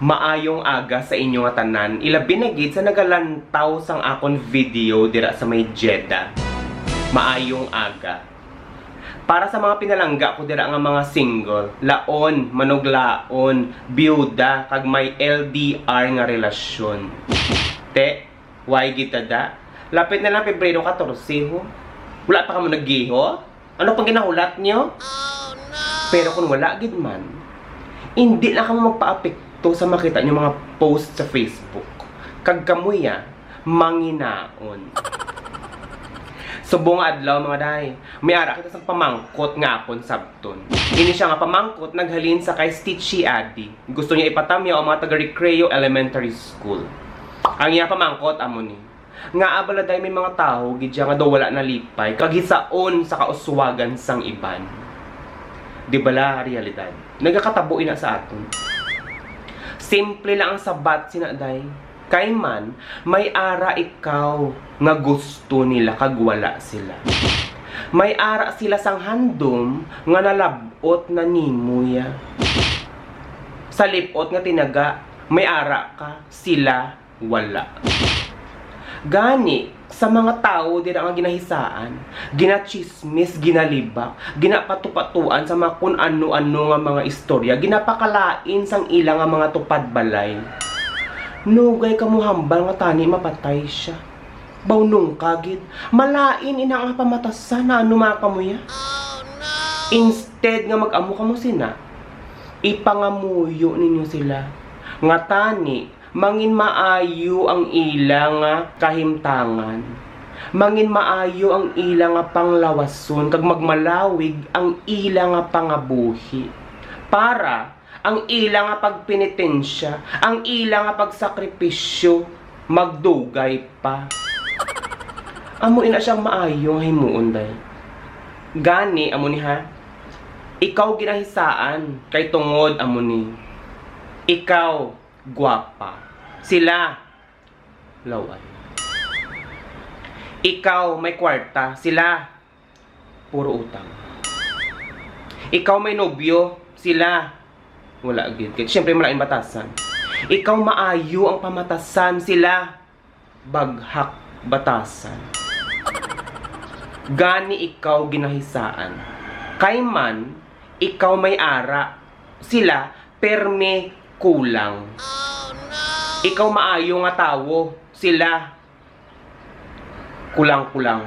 Maayong aga sa inyo nga tanan. Ilabi na gid sa nagalantaw sang akon video dira sa may Jeddah. Maayong aga. Para sa mga pinalangga ko dira nga mga single, laon, manuglaon, biyuda, kag may LDR nga relasyon. Te, why kita da? Lapit na lang Pebrero 14 ho. Wala pa ka mo naggiho? Ano pang ginahulat nyo? Pero kung wala gid man, hindi na ka mo magpa-apekto sa makita nyo mga post sa Facebook. Kag kamuya, manginaon. Subong adlaw mga day, may ara kita sa pamangkot nga akon sabton. Ini siya nga pamangkot naghalin sa kay Stitchy Adi. Gusto niya ipatamyaw ang mga taga Recreo Elementary School. Ang iya pamangkot amo ni. Nga abala day may mga tao gidya nga daw wala na lipay kag hisaon sa kauswagan sang iban. Di bala realidad. Nagakatabo ina sa aton. Simple lang ang sabat sinaday. Kay man, may ara ikaw nga gusto nila kag wala sila. May ara sila sang handom nga nalabot na nimuya. Sa lipot nga tinaga, may ara ka, sila wala. Gani, sa mga tao dira nga ginahisaan, ginachismis, ginalibak, ginapatupatuan sa mga kun ano-ano nga mga istorya, ginapakalain sang ilang nga mga tupad balay. Nugay ka mo hambal nga tani mapatay siya. Bawnong kagid. Malain ina nga pamatasan na ano mga kamuya. Instead nga mag-amo ka mo sina, ipangamuyo ninyo sila. Nga tani, mangin maayo ang ilang nga kahimtangan. Mangin maayo ang ilang nga panglawason kag magmalawig ang ilang nga pangabuhi. Para ang ilang nga pagpenitensya, ang ilang nga pagsakripisyo, magdugay pa. Amo ina siyang maayo nga himuon day. Gani amo ni ha. Ikaw ginahisaan kay tungod amo ni. Ikaw gwapa. Sila laway. Ikaw may kwarta, sila puro utang. Ikaw may nobyo, sila wala gid. Siyempre malain batasan. Ikaw maayo ang pamatasan, sila baghak batasan. Gani ikaw ginahisaan. Kay man, ikaw may ara, sila perme kulang. Ikaw maayo nga tawo, sila kulang-kulang.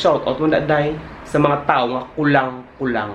Shout out mo na day sa mga tao nga kulang-kulang.